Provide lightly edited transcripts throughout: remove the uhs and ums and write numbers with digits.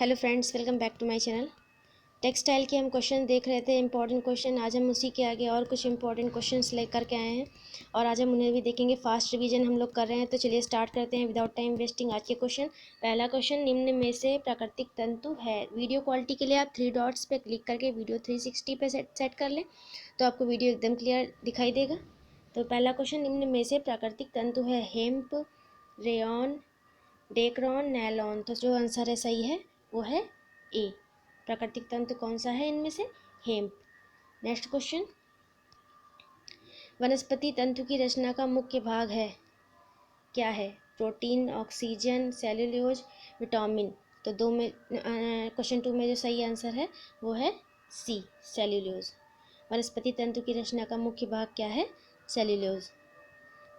Hello friends, welcome back to my channel. Textile के हम question देख रहे थे, इंपॉर्टेंट क्वेश्चन। आज हम उसी के आगे और कुछ इंपॉर्टेंट क्वेश्चंस लेकर के आए हैं और आज हम उन्हें भी देखेंगे। फास्ट रिवीजन हम लोग कर रहे हैं, तो चलिए स्टार्ट करते हैं विदाउट टाइम वेस्टिंग। आज के क्वेश्चन, पहला क्वेश्चन, निम्न में से प्राकृतिक तंतु है। वीडियो क्वालिटी के लिए आप 3 डॉट्स पे क्लिक करके वीडियो 360 पे सेट कर लें तो आपको वीडियो एकदम क्लियर दिखाई देगा। तो पहला क्वेश्चन, निम्न में से प्राकृतिक तंतु है। Hemp, rayon, dacron, nylon. तो जो आंसर है सही है वो है ए। प्राकृतिक तंतु कौन सा है इनमें से? हेम्प। नेक्स्ट क्वेश्चन, वनस्पति तंतु की रचना का मुख्य भाग है, क्या है? Protein, oxygen, cellulose, vitamin. तो दो में क्वेश्चन 2 में जो सही आंसर है वो है सी, सेल्यूलोज। वनस्पति तंतु की रचना का मुख्य भाग क्या है? सेल्यूलोज।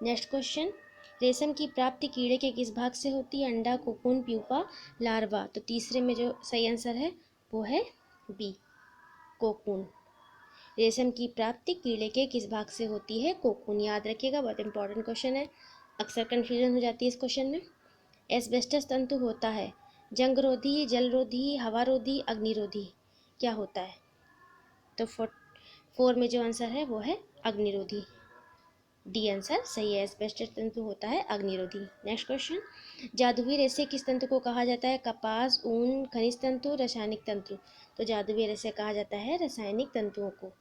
नेक्स्ट क्वेश्चन, रेशम की प्राप्ति कीड़े के किस भाग से होती है? अंडा, कोकून, प्यूपा, लार्वा। तो तीसरे में जो सही आंसर है वो है बी, कोकून। रेशम की प्राप्ति कीड़े के किस भाग से होती है? कोकून। याद रखिएगा, बहुत इंपॉर्टेंट क्वेश्चन है, अक्सर कन्फ्यूजन हो जाती है इस क्वेश्चन में। एस्बेस्टस तंतु होता है जंगरोधी, जलरोधी, हवारोधी, अग्निरोधी। क्या होता है? तो 4 में जो आंसर है वो है अग्निरोधी। डी आंसर सही है, एस्बेस्टस तंतु होता है अग्निरोधी। नेक्स्ट क्वेश्चन, जादुई रेशे किस तंतु को कहा जाता है? कपास, ऊन, खनिज तंतु, रासायनिक तंतु। तो जादुई रेशे कहा जाता है रासायनिक तंतुओं को।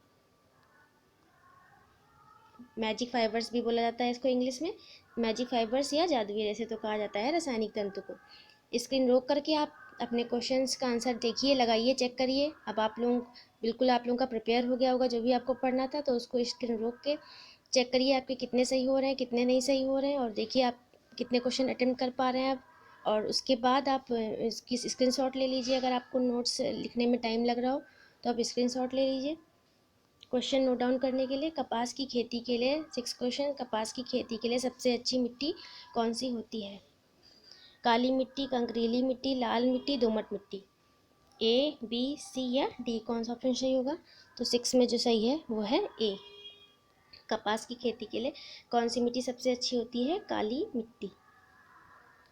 मैजिक फाइबर्स भी बोला जाता है इसको इंग्लिश में। मैजिक फाइबर्स या जादुई रेशे तो कहा जाता है रासायनिक तंतु को। स्क्रीन रोक करके आप अपने क्वेश्चंस का आंसर देखिए, लगाइए, चेक करिए। अब आप लोग बिल्कुल, आप लोगों का प्रिपेयर हो गया होगा जो भी आपको पढ़ना था, तो उसको स्क्रीन रोक के चेक करिए आपके कितने सही हो रहे हैं, कितने नहीं सही हो रहे हैं, और देखिए आप कितने क्वेश्चन अटेम्प्ट कर पा रहे हैं आप। और उसके बाद आप इसकी स्क्रीनशॉट ले लीजिए। अगर आपको नोट्स लिखने में टाइम लग रहा हो तो आप स्क्रीनशॉट ले लीजिए क्वेश्चन नोट डाउन करने के लिए। कपास की खेती के लिए 6 क्वेश्चन, कपास की खेती के लिए सबसे अच्छी मिट्टी कौन सी होती है? काली मिट्टी, कंकरीली मिट्टी, लाल मिट्टी, दोमट मिट्टी। ए, बी, सी या डी, कौन सा ऑप्शन सही होगा? तो 6 में जो सही है वो है ए। कपास की खेती के लिए कौन सी मिट्टी सबसे अच्छी होती है? काली मिट्टी।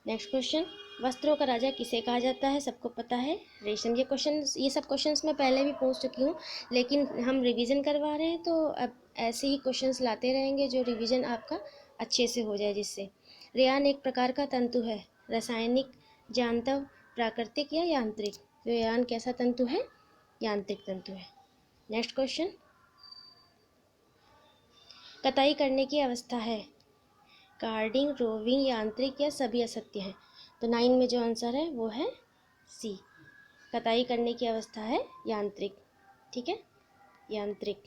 नेक्स्ट क्वेश्चन, वस्त्रों का राजा किसे कहा जाता है? सबको पता है, रेशम। ये सब क्वेश्चंस मैं पहले भी पूछ चुकी हूँ, लेकिन हम रिवीजन करवा रहे हैं तो अब ऐसे ही क्वेश्चंस लाते रहेंगे जो रिवीजन आपका अच्छे से हो जाए जिससे। रेयान एक प्रकार का तंतु है, रासायनिक, जानतव, प्राकृतिक या यांत्रिक। तो रेयान कैसा तंतु है? यांत्रिक तंतु है। नेक्स्ट क्वेश्चन, कताई करने की अवस्था है, कार्डिंग, रोविंग, यांत्रिक या सभी असत्य हैं। तो 9 में जो आंसर है वो है सी, कताई करने की अवस्था है यांत्रिक। ठीक है, यांत्रिक।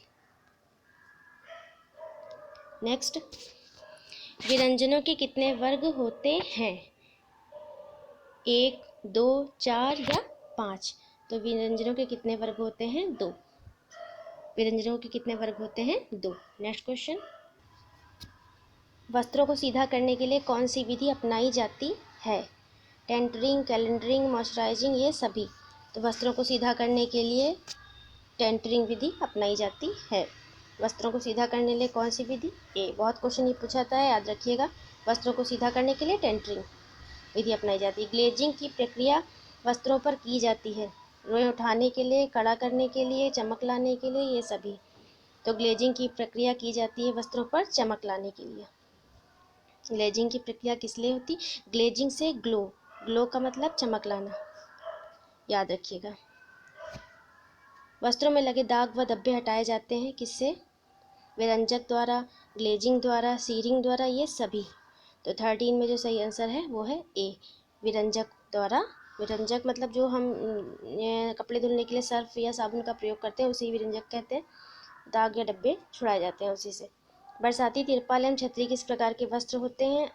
नेक्स्ट, विरंजनों के कितने वर्ग होते हैं? 1, 2, 4 या 5। तो विरंजनों के कितने वर्ग होते हैं? 2। विरंजनों के कितने वर्ग होते हैं? 2। नेक्स्ट क्वेश्चन, वस्त्रों को सीधा करने के लिए कौन सी विधि अपनाई जाती है? टेंटरिंग, कैलेंडरिंग, मॉइस्चराइजिंग, ये सभी। तो वस्त्रों को सीधा करने के लिए टेंटरिंग विधि अपनाई जाती है। वस्त्रों को सीधा करने के लिए कौन सी विधि? ए। बहुत क्वेश्चन ये पूछा था, याद रखिएगा। वस्त्रों को सीधा करने के लिए टेंटरिंग विधि अपनाई जाती है। ग्लेजिंग की प्रक्रिया वस्त्रों पर की जाती है, रोएं उठाने के लिए, कड़ा करने के लिए, चमक लाने के लिए, ये सभी। तो ग्लेजिंग की प्रक्रिया की जाती है वस्त्रों पर चमक लाने के लिए। ग्लेजिंग की प्रक्रिया किस लिए होती? ग्लेजिंग से ग्लो, ग्लो का मतलब चमक लाना, याद रखिएगा। वस्त्रों में लगे दाग व धब्बे हटाए जाते हैं किससे? विरंजक द्वारा, ग्लेजिंग द्वारा, सीरिंग द्वारा, ये सभी। तो 13 में जो सही आंसर है वो है ए, विरंजक द्वारा। विरंजक मतलब जो हम कपड़े धुलने के लिए सर्फ या साबुन का प्रयोग करते हैं उसी विरंजक कहते हैं। दाग या धब्बे छुड़ाए जाते हैं उसी से। बरसाती तिरपाल एवं छतरी किस प्रकार के वस्त्र होते हैं?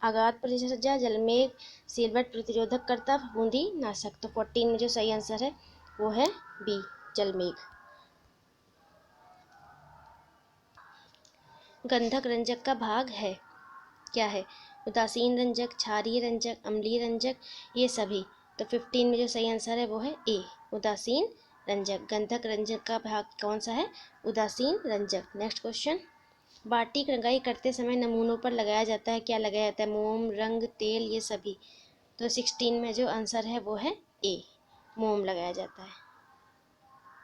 आघात परिचर्या, जलमेघ, सिलवट प्रतिरोधक कर्ता, बूंदी नाशक। तो 14 में जो सही आंसर है वो है बी, जलमेघ। गंधक रंजक का भाग है, क्या है? उदासीन रंजक, क्षारीय रंजक, अम्लीय रंजक, ये सभी। तो 15 में जो सही आंसर है वो है ए, उदासीन रंजक। गंधक रंजक का भाग कौन सा है? उदासीन रंजक। नेक्स्ट क्वेश्चन, बाटिक रंगाई करते समय नमूनों पर लगाया जाता है, क्या लगाया जाता है? मोम, रंग, तेल, ये सभी। तो 16 में जो आंसर है वो है ए, मोम लगाया जाता है।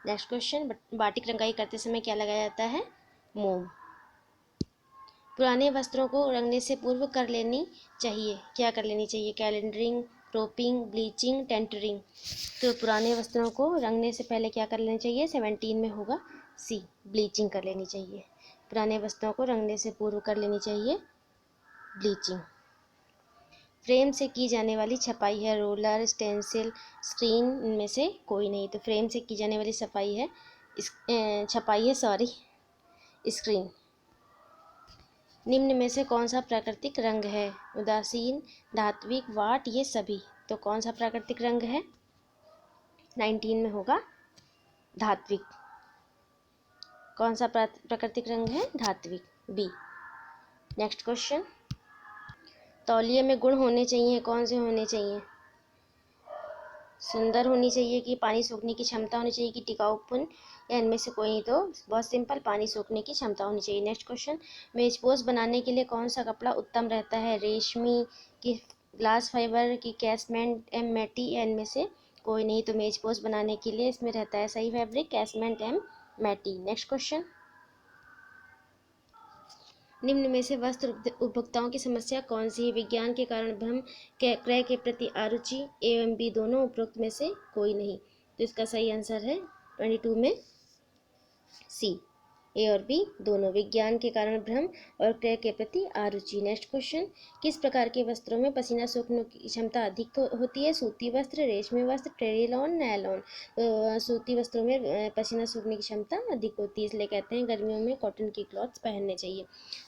नेक्स्ट क्वेश्चन, बाटिक रंगाई करते समय क्या लगाया जाता है? मोम। पुराने वस्त्रों को रंगने से पूर्व कर लेनी चाहिए, क्या कर लेनी चाहिए? Calendering, propping, bleaching, tentering. तो पुराने वस्त्रों को रंगने से पहले क्या कर लेना चाहिए? 17 में होगा सी, ब्लीचिंग कर लेनी चाहिए। पुराने वस्त्रों को रंगने से पूर्व कर लेनी चाहिए ब्लीचिंग। फ्रेम से की जाने वाली छपाई है रोलर, स्टेंसिल, स्क्रीन, इनमें से कोई नहीं। तो फ्रेम से की जाने वाली छपाई है स्क्रीन। निम्न में से कौन सा प्राकृतिक रंग है? उदासीन, धात्विक, वाट, ये सभी। तो कौन सा प्राकृतिक रंग है? 19 में होगा धात्विक। कौन सा प्राकृतिक रंग है? धात्विक, बी। नेक्स्ट क्वेश्चन, तौलिए में गुण होने चाहिए, कौन से होने चाहिए? सुंदर होनी चाहिए, कि पानी सोखने की क्षमता होनी चाहिए, कि टिकाऊपन, या इनमें से कोई नहीं। तो बहुत सिंपल, पानी सोखने की क्षमता होनी चाहिए। नेक्स्ट क्वेश्चन, मेजपोश बनाने के लिए कौन सा कपड़ा उत्तम रहता है? रेशमी, की ग्लास फाइबर, की कैसमेंट एम मैटी, या इनमें से कोई नहीं। तो मेजपोश बनाने के लिए इसमें रहता है सही फैब्रिक कैसमेंट एम मैटी। नेक्स्ट क्वेश्चन, निम्न में से वस्त्र उपभोक्ताओं की समस्या कौन सी है? विज्ञान के कारण भ्रम, क्रय के प्रति अरुचि, ए एवं बी दोनों, उपरोक्त में से कोई नहीं। तो इसका सही आंसर है 22 में सी, ए और बी दोनों, विज्ञान के कारण भ्रम और क्रय के प्रति अरुचि। नेक्स्ट क्वेश्चन, किस प्रकार के वस्त्रों में पसीना सोखने की क्षमता अधिक होती है? सूती वस्त्र, रेशमी वस्त्र, टेरिलॉन, नायलॉन। तो सूती वस्त्रों में पसीना सूखने की क्षमता अधिक होती है, इसलिए कहते हैं गर्मियों में कॉटन की क्लॉथ्स पहनने चाहिए।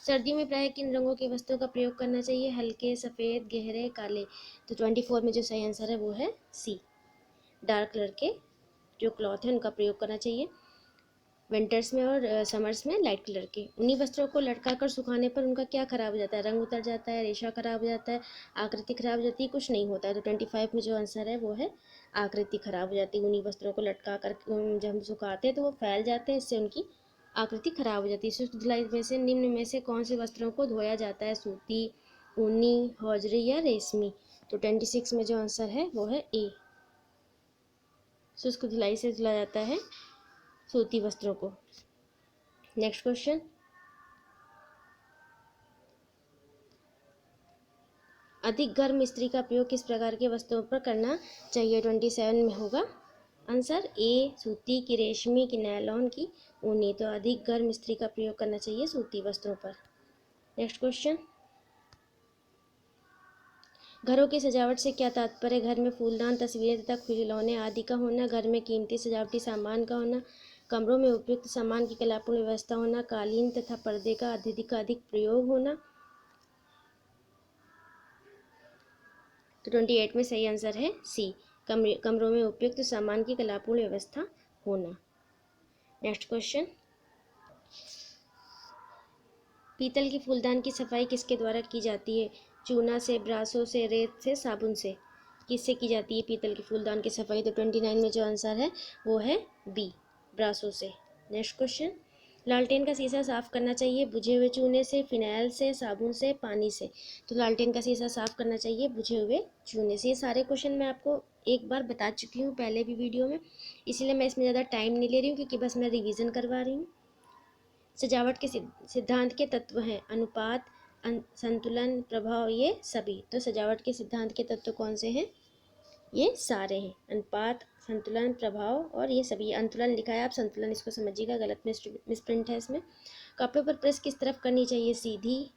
सर्दियों में प्रायः किन रंगों के वस्त्रों का प्रयोग करना चाहिए? हल्के सफ़ेद, गहरे, काले। तो 24 में जो सही आंसर है वो है सी, डार्क कलर के जो क्लॉथ है उनका प्रयोग करना चाहिए। विंटर्स में और समर्स में लाइट कलर के। उन्हीं वस्त्रों को लटका कर सुखाने पर उनका क्या खराब हो जाता है? रंग उतर जाता है, रेशा खराब हो जाता है, आकृति खराब हो जाती है, कुछ नहीं होता है। तो 25 में जो आंसर है वो है आकृति खराब हो जाती है। उन्हीं वस्त्रों को लटका कर जब हम सुखाते हैं तो वो फैल जाते हैं, इससे उनकी आकृति खराब हो जाती है। शुष्क धुलाई में से निम्न में से कौन से वस्त्रों को धोया जाता है? सूती, ऊनी, हौजरी, या रेशमी। तो 26 में जो आंसर है वो है ए, शुष्क धुलाई से धुला जाता है सूती वस्त्रों को। नेक्स्ट क्वेश्चन, अधिक गर्म इस्त्री का प्रयोग किस प्रकार के वस्तुओं पर करना चाहिए? 27 में होगा आंसर ए, सूती की, रेशमी की, नायलॉन की, ऊनी। तो अधिक गर्म इस्त्री का प्रयोग करना चाहिए सूती वस्त्रों पर। नेक्स्ट क्वेश्चन, घरों की सजावट से क्या तात्पर्य? घर में फूलदान, तस्वीरें तथा खिलौने आदि का होना, घर में कीमती सजावटी सामान का होना, कमरों में उपयुक्त सामान की कलापूर्ण व्यवस्था होना, कालीन तथा पर्दे का अधिक प्रयोग होना। तो 28 में सही आंसर है सी, कमरों में उपयुक्त सामान की कलापूर्ण व्यवस्था होना। नेक्स्ट क्वेश्चन, पीतल की फूलदान की सफाई किसके द्वारा की जाती है? चूना से, ब्रासों से, रेत से, साबुन से। किससे की जाती है पीतल की फूलदान की सफाई? तो 29 में जो आंसर है वो है बी, ब्रासों से। नेक्स्ट क्वेश्चन, लालटेन का शीशा साफ करना चाहिए बुझे हुए चूने से, फिनाइल से, साबुन से, पानी से। तो लालटेन का शीशा साफ करना चाहिए बुझे हुए चूने से। ये सारे क्वेश्चन मैं आपको एक बार बता चुकी हूँ पहले भी वीडियो में, इसीलिए मैं इसमें ज़्यादा टाइम नहीं ले रही हूँ, क्योंकि बस मैं रिवीजन करवा रही हूँ। सजावट के सिद्धांत के तत्व हैं अनुपात, संतुलन, प्रभाव, ये सभी। तो सजावट के सिद्धांत के तत्व कौन से हैं? ये सारे हैं, अनुपात, संतुलन, प्रभाव और ये सभी। अंतुलन लिखा है, आप संतुलन इसको समझिएगा, गलत मिसप्रिंट है इसमें। कपड़े पर प्रेस किस तरफ करनी चाहिए? सीधी,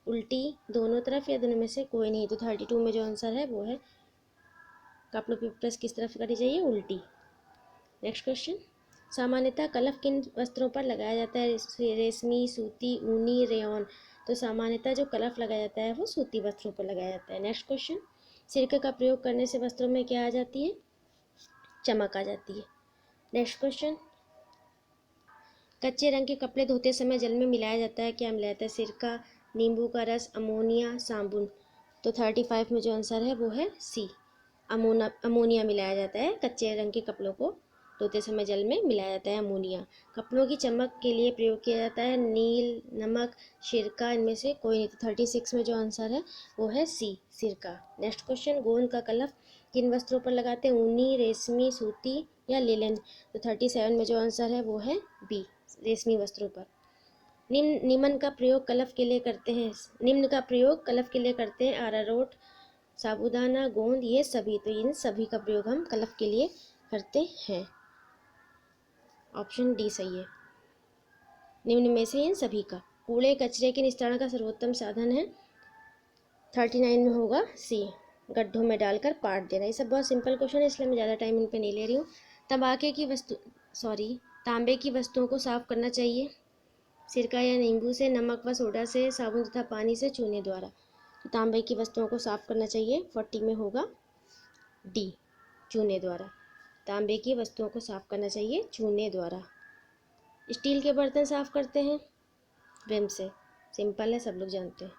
उल्टी, दोनों तरफ, या दोनों में से कोई नहीं। तो 32 में जो आंसर है वो है कपड़ों पर प्रेस किस तरफ करनी चाहिए? उल्टी। नेक्स्ट क्वेश्चन, सामान्यतः कलफ किन वस्त्रों पर लगाया जाता है? रेशमी, सूती, ऊनी, रेयॉन। तो सामान्यतः जो कलफ लगाया जाता है वो सूती वस्त्रों पर लगाया जाता है। नेक्स्ट क्वेश्चन, सिरके का प्रयोग करने से वस्त्रों में क्या आ जाती है? चमक आ जाती है। नेक्स्ट क्वेश्चन, कच्चे रंग के कपड़े धोते समय जल में मिलाया जाता है, क्या मिलाया जाता है? सिरका, नींबू का रस, अमोनिया, साबुन। तो 35 में जो आंसर है वो है सी, अमोनिया मिलाया जाता है कच्चे रंग के कपड़ों को धोते समय जल में मिलाया जाता है अमोनिया। कपड़ों की चमक के लिए प्रयोग किया जाता है नील, नमक, सिरका, इनमें से कोई नहीं। तो 36 में जो आंसर है वो है सी, सिरका। नेक्स्ट क्वेश्चन, गोंद का कलफ किन वस्त्रों पर लगाते हैं, ऊनी, रेशमी, सूती या लिनन। तो 37 में जो आंसर है वो है बी, रेशमी वस्त्रों पर। निम्न का प्रयोग कलफ के लिए करते हैं, निम्न का प्रयोग कलफ के लिए करते हैं अरारोट, साबूदाना, गोंद, ये सभी। तो इन सभी का प्रयोग हम कलफ के लिए करते हैं। ऑप्शन डी सही है, निम्न में से इन सभी का। कूड़े कचरे के निस्तारण का सर्वोत्तम साधन है, 39 में होगा सी, गड्ढों में डालकर पाट देना। ये सब बहुत सिंपल क्वेश्चन है, इसलिए मैं ज़्यादा टाइम इन पे नहीं ले रही हूँ। तांबे की वस्तुओं को साफ करना चाहिए, सिरका या नींबू से, नमक व सोडा से, साबुन तथा पानी से, चूने द्वारा। तो तांबे की वस्तुओं को साफ करना चाहिए, 40 में होगा डी, चूने द्वारा। तांबे की वस्तुओं को साफ करना चाहिए चूने द्वारा। स्टील के बर्तन साफ करते हैं विम से, सिंपल है, सब लोग जानते हैं।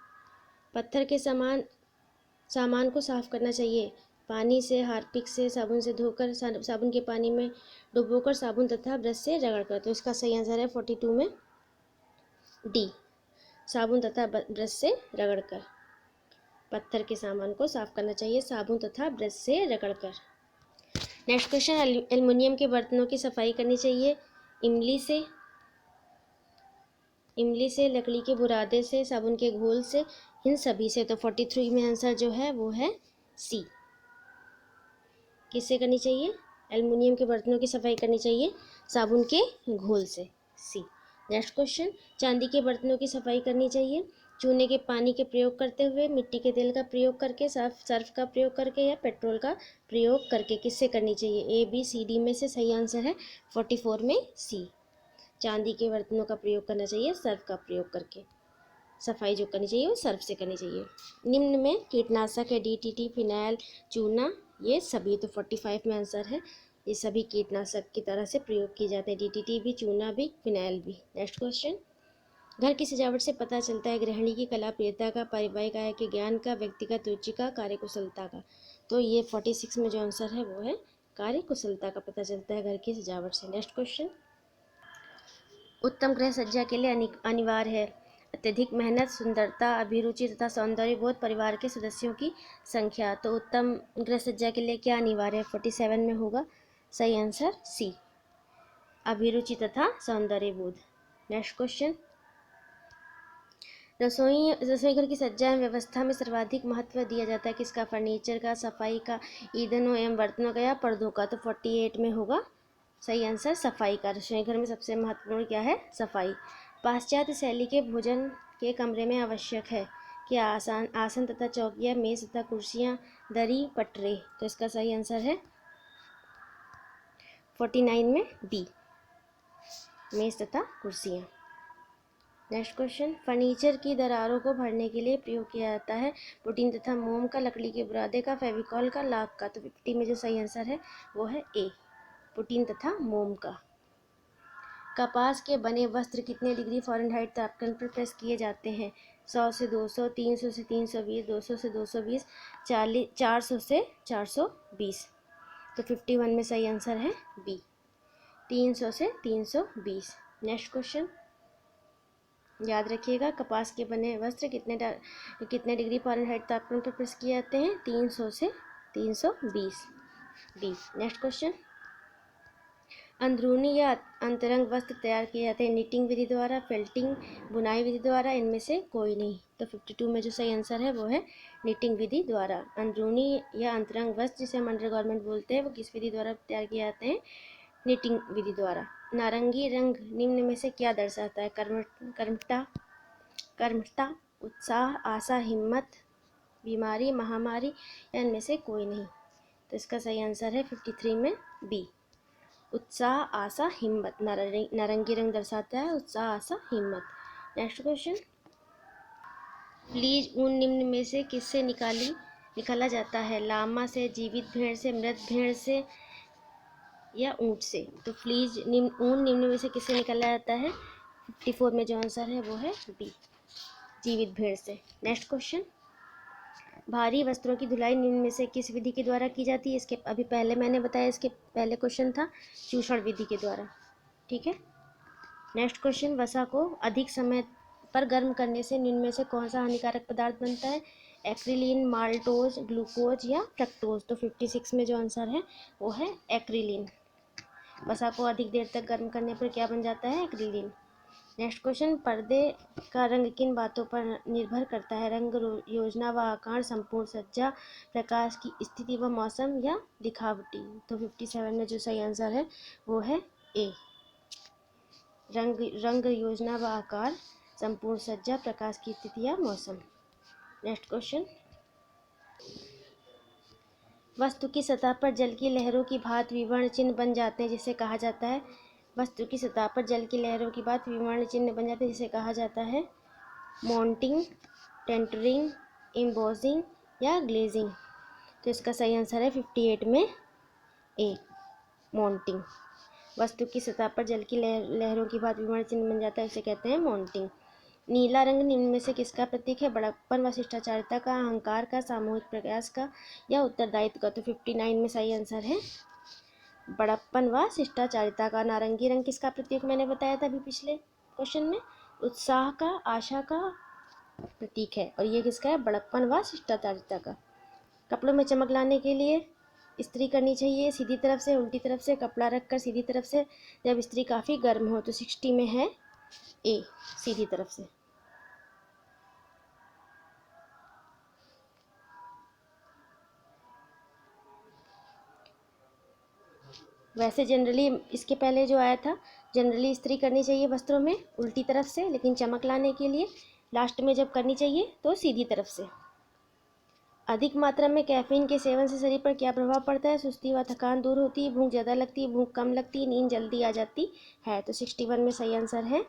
पत्थर के सामान को साफ करना चाहिए पानी से, हार्पिक से, साबुन से धोकर, साबुन के पानी में डुबोकर, साबुन तथा ब्रश से रगड़कर। तो इसका सही आंसर है 42 में डी, साबुन तथा ब्रश से रगड़कर। पत्थर के सामान को साफ करना चाहिए साबुन तथा ब्रश से रगड़कर। नेक्स्ट क्वेश्चन, एल्युमिनियम के बर्तनों की सफाई करनी चाहिए इमली से, लकड़ी के बुरादे से, साबुन के घोल से, इन सभी से। तो 43 में आंसर जो है वो है सी, किससे करनी चाहिए, एल्युमिनियम के बर्तनों की सफाई करनी चाहिए साबुन के घोल से, सी। नेक्स्ट क्वेश्चन, चांदी के बर्तनों की सफाई करनी चाहिए चूने के पानी के प्रयोग करते हुए, मिट्टी के तेल का प्रयोग करके, सर्फ का प्रयोग करके, या पेट्रोल का प्रयोग करके। किससे करनी चाहिए, ए बी सी डी में से सही आंसर है 44 में सी, चांदी के बर्तनों का प्रयोग करना चाहिए सर्फ का प्रयोग करके। सफाई जो करनी चाहिए वो सर्फ से करनी चाहिए। निम्न में कीटनाशक है DDT, फिनाइल, चूना, ये सभी। तो 45 में आंसर है, ये सभी कीटनाशक की तरह से प्रयोग किए जाते हैं, DDT भी, चूना भी, फिनाइल भी। नेक्स्ट क्वेश्चन, घर की सजावट से पता चलता है गृहिणी की कला प्रियता का, पारिवारिक आय के ज्ञान का, व्यक्तिगत रुचि का, कार्यकुशलता का। तो ये 46 में जो आंसर है वो है कार्यकुशलता का पता चलता है घर की सजावट से। नेक्स्ट क्वेश्चन, उत्तम गृह सज्जा के लिए अनिवार्य है अत्यधिक मेहनत, सुंदरता, अभिरुचि तथा सौंदर्य बोध, परिवार के सदस्यों की संख्या। तो उत्तम गृह सज्जा के लिए क्या अनिवार्य है, 47 में होगा सही आंसर सी, अभिरुचि तथा सौंदर्य बोध। नेक्स्ट क्वेश्चन, रसोई घर की सज्जा एवं व्यवस्था में सर्वाधिक महत्व दिया जाता है किसका, फर्नीचर का, सफाई का, ईंधनों एवं बर्तनों का, या पर्दों का। तो 48 में होगा सही आंसर सफाई का। रसोई घर में सबसे महत्वपूर्ण क्या है, सफाई। पाश्चात्य शैली के भोजन के कमरे में आवश्यक है कि आसन तथा चौकियाँ, मेज तथा कुर्सियाँ, दरी, पटरे। तो इसका सही आंसर है 49 में बी, मेज तथा कुर्सियाँ। नेक्स्ट क्वेश्चन, फर्नीचर की दरारों को भरने के लिए प्रयोग किया जाता है पुटीन तथा मोम का, लकड़ी के बुरादे का, फेविकॉल का, लाख का। तो 50 में जो सही आंसर है वो है ए, पुटीन तथा मोम का। कपास के बने वस्त्र कितने डिग्री फ़ारेनहाइट तापमान पर प्रेस किए जाते हैं, 100 से 200, 300 से 320, 200 से 220, 400 से 420। तो 51 में सही आंसर है बी, 300 से 320। नेक्स्ट क्वेश्चन, याद रखिएगा कपास के बने वस्त्र कितने डिग्री फ़ारेनहाइट तापमान पर प्रेस किए जाते हैं, 300 से 320, डी। नेक्स्ट क्वेश्चन, अंदरूनी या अंतरंग वस्त्र तैयार किए जाते हैं निटिंग विधि द्वारा, फेल्टिंग, बुनाई विधि द्वारा, इनमें से कोई नहीं। तो 52 में जो सही आंसर है वो है निटिंग विधि द्वारा। अंदरूनी या अंतरंग वस्त्र जिसे हम अंडरगारमेंट बोलते हैं वो किस विधि द्वारा तैयार किए जाते हैं, निटिंग विधि द्वारा। नारंगी रंग निम्न में से क्या दर्शाता है, कर्मठता, उत्साह, आशा, हिम्मत, बीमारी, महामारी, या इनमें से कोई नहीं। तो इसका सही आंसर है 53 में बी, उत्साह, आशा, हिम्मत। नारंगी रंग दर्शाता है उत्साह, आशा, हिम्मत। नेक्स्ट क्वेश्चन, फ्लीज ऊन निम्न में से किससे निकाला जाता है, लामा से, जीवित भेड़ से, मृत भेड़ से, या ऊंट से। तो फ्लीज ऊन निम्न में से किससे निकाला जाता है, 54 में जो आंसर है वो है बी, जीवित भेड़ से। नेक्स्ट क्वेश्चन, भारी वस्त्रों की धुलाई निम्न में से किस विधि के द्वारा की जाती है? इसके अभी पहले मैंने बताया, इसके पहले क्वेश्चन था चूषण विधि के द्वारा। ठीक है। नेक्स्ट क्वेश्चन, वसा को अधिक समय पर गर्म करने से निम्न में से कौन सा हानिकारक पदार्थ बनता है? एक्रिलीन, माल्टोज, ग्लूकोज या फ्रक्टोज। तो 56 में जो आंसर है वो है एक्रिलीन। वसा को अधिक देर तक गर्म करने पर क्या बन जाता है? एक्रिलीन। नेक्स्ट क्वेश्चन, पर्दे का रंग किन बातों पर निर्भर करता है? रंग, योजना व आकार, संपूर्ण सज्जा, प्रकाश की स्थिति व मौसम या दिखावटी। तो 57 में जो सही आंसर है वो है ए। रंग, योजना व आकार, संपूर्ण सज्जा, प्रकाश की स्थिति या मौसम। नेक्स्ट क्वेश्चन, वस्तु की सतह पर जल की लहरों की भांति विवर्ण चिन्ह बन जाते हैं जिसे कहा जाता है? वस्तु की सतह पर जल की लहरों की भांति विवर्ण चिन्ह बन जाते हैं जिसे कहा जाता है मॉन्टिंग, टेंटरिंग, एम्बोसिंग या ग्लेजिंग। तो इसका सही आंसर है 58 में ए, मॉन्टिंग। वस्तु की सतह पर जल की लहरों की भांति विवर्ण चिन्ह बन जाता है, इसे कहते हैं मॉन्टिंग। नीला रंग निम्न में से किसका प्रतीक है? बड़प्पन व शिष्टाचारिता का, अहंकार का, सामूहिक प्रयास का या उत्तरदायित्व का। तो 59 में सही आंसर है बड़प्पन व शिष्टाचारिता का। नारंगी रंग किसका प्रतीक मैंने बताया था अभी पिछले क्वेश्चन में? उत्साह का, आशा का प्रतीक है, और ये किसका है? बड़प्पन व शिष्टाचारिता का। कपड़ों में चमक लाने के लिए इस्त्री करनी चाहिए सीधी तरफ से, उल्टी तरफ से, कपड़ा रखकर सीधी तरफ से, जब इस्त्री काफ़ी गर्म हो। तो 60 में है ए, सीधी तरफ से। वैसे जनरली इसके पहले जो आया था, जनरली इस्त्री करनी चाहिए वस्त्रों में उल्टी तरफ से, लेकिन चमक लाने के लिए लास्ट में जब करनी चाहिए तो सीधी तरफ से। अधिक मात्रा में कैफीन के सेवन से शरीर पर क्या प्रभाव पड़ता है? सुस्ती व थकान दूर होती है, भूख ज़्यादा लगती है, भूख कम लगती है, नींद जल्दी आ जाती है। तो 61 में सही आंसर है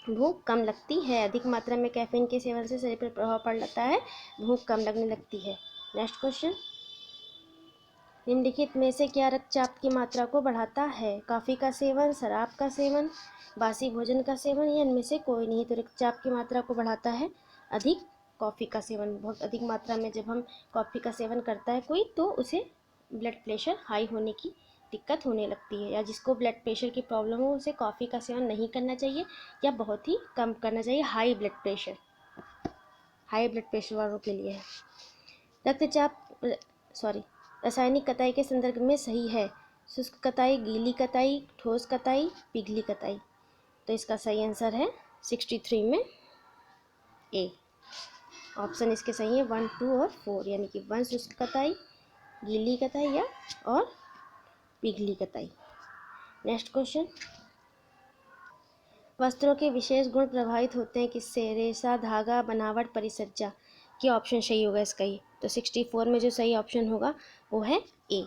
भूख कम लगती है। अधिक मात्रा में कैफीन के सेवन से शरीर पर प्रभाव पड़ता है, भूख कम लगने लगती है। नेक्स्ट क्वेश्चन, निम्नलिखित में से क्या रक्तचाप की मात्रा को बढ़ाता है? कॉफ़ी का सेवन, शराब का सेवन, बासी भोजन का सेवन या इनमें से कोई नहीं? तो रक्तचाप की मात्रा को बढ़ाता है अधिक कॉफ़ी का सेवन। बहुत अधिक मात्रा में जब हम कॉफ़ी का सेवन करता है कोई, तो उसे ब्लड प्रेशर हाई होने की दिक्कत होने लगती है, या जिसको ब्लड प्रेशर की प्रॉब्लम हो उसे कॉफ़ी का सेवन नहीं करना चाहिए या बहुत ही कम करना चाहिए। हाई ब्लड प्रेशर वालों के लिए है। रक्तचाप रासायनिक कताई के संदर्भ में सही है? शुष्क कताई, गीली कताई, ठोस कताई, पिघली कताई। तो इसका सही आंसर है 63 में ए। ऑप्शन इसके सही है 1, 2 और 4, यानी कि 1 शुष्क कताई, गीली कताई या और पिघली कताई। नेक्स्ट क्वेश्चन, वस्त्रों के विशेष गुण प्रभावित होते हैं किससे? रेशा, धागा, बनावट, परिसज्जा। क्या ऑप्शन सही होगा इसका? ही तो 64 में जो सही ऑप्शन होगा वो है ए।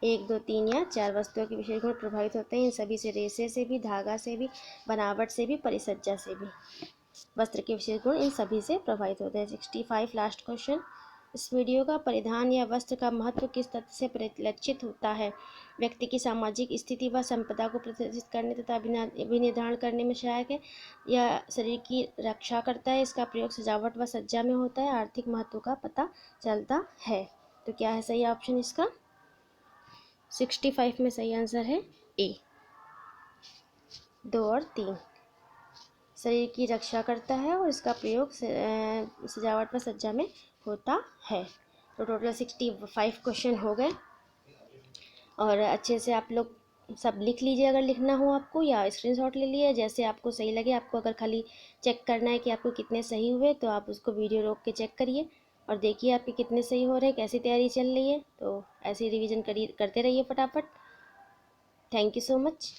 1, 2, 3 या 4 वस्तुओं के विशेष गुण प्रभावित होते हैं। इन सभी से, रेशे से भी, धागा से भी, बनावट से भी, परिसज्जा से भी, वस्त्र के विशेष गुण इन सभी से प्रभावित होते हैं। 65 लास्ट क्वेश्चन, इस वीडियो का परिधान या वस्त्र का महत्व किस तथ्य से परिलक्षित होता है? व्यक्ति की सामाजिक स्थिति व संपदा को प्रदर्शित करने तथा अभिनिर्धारण करने में सहायक है, या शरीर की रक्षा करता है, इसका प्रयोग सजावट व सज्जा में होता है, आर्थिक महत्व का पता चलता है। तो क्या है सही ऑप्शन इसका? 65 में सही आंसर है ए, 2 और 3। शरीर की रक्षा करता है और इसका प्रयोग सजावट व सज्जा में होता है। तो टोटल 65 क्वेश्चन हो गए, और अच्छे से आप लोग सब लिख लीजिए अगर लिखना हो आपको, या स्क्रीनशॉट ले लिए, जैसे आपको सही लगे। आपको अगर खाली चेक करना है कि आपको कितने सही हुए, तो आप उसको वीडियो रोक के चेक करिए और देखिए आपके कितने सही हो रहे हैं, कैसी तैयारी चल रही है। तो ऐसे रिवीजन करते रहिए फटाफट। Thank you so much.